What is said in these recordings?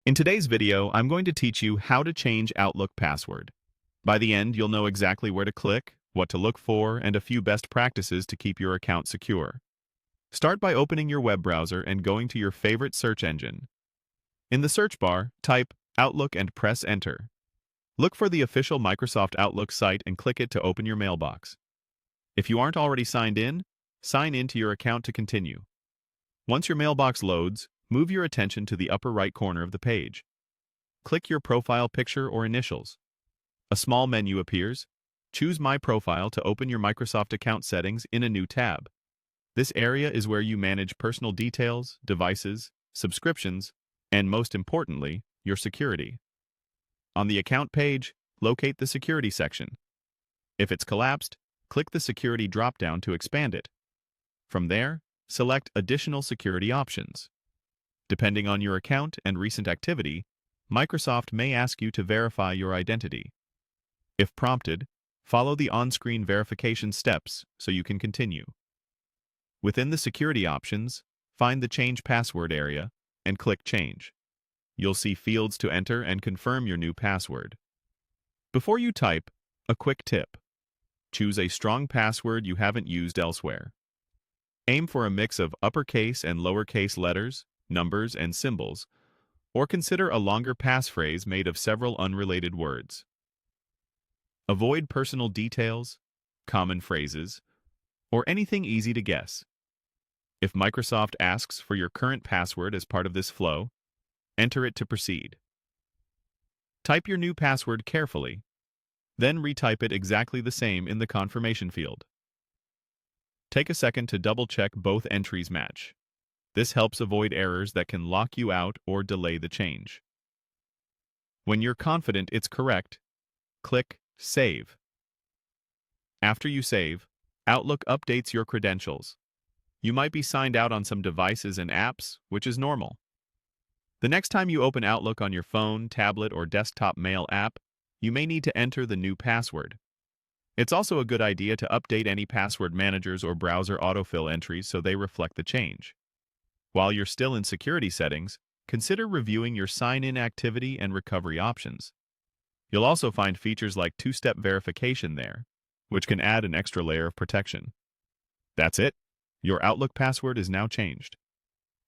In today's video, I'm going to teach you how to change Outlook password. By the end, you'll know exactly where to click, what to look for, and a few best practices to keep your account secure. Start by opening your web browser and going to your favorite search engine. In the search bar, type Outlook and press Enter. Look for the official Microsoft Outlook site and click it to open your mailbox. If you aren't already signed in, sign in to your account to continue. Once your mailbox loads, move your attention to the upper right corner of the page. Click your profile picture or initials. A small menu appears. Choose My Profile to open your Microsoft account settings in a new tab. This area is where you manage personal details, devices, subscriptions, and most importantly, your security. On the account page, locate the security section. If it's collapsed, click the security drop-down to expand it. From there, select additional security options. Depending on your account and recent activity, Microsoft may ask you to verify your identity. If prompted, follow the on-screen verification steps so you can continue. Within the security options, find the Change Password area and click Change. You'll see fields to enter and confirm your new password. Before you type, a quick tip. Choose a strong password you haven't used elsewhere. Aim for a mix of uppercase and lowercase letters, numbers, and symbols, or consider a longer passphrase made of several unrelated words. Avoid personal details, common phrases, or anything easy to guess. If Microsoft asks for your current password as part of this flow, enter it to proceed. Type your new password carefully, then retype it exactly the same in the confirmation field. Take a second to double-check both entries match. This helps avoid errors that can lock you out or delay the change. When you're confident it's correct, click Save. After you save, Outlook updates your credentials. You might be signed out on some devices and apps, which is normal. The next time you open Outlook on your phone, tablet, or desktop mail app, you may need to enter the new password. It's also a good idea to update any password managers or browser autofill entries so they reflect the change. While you're still in security settings, consider reviewing your sign-in activity and recovery options. You'll also find features like two-step verification there, which can add an extra layer of protection. That's it. Your Outlook password is now changed.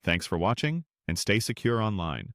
Thanks for watching, and stay secure online.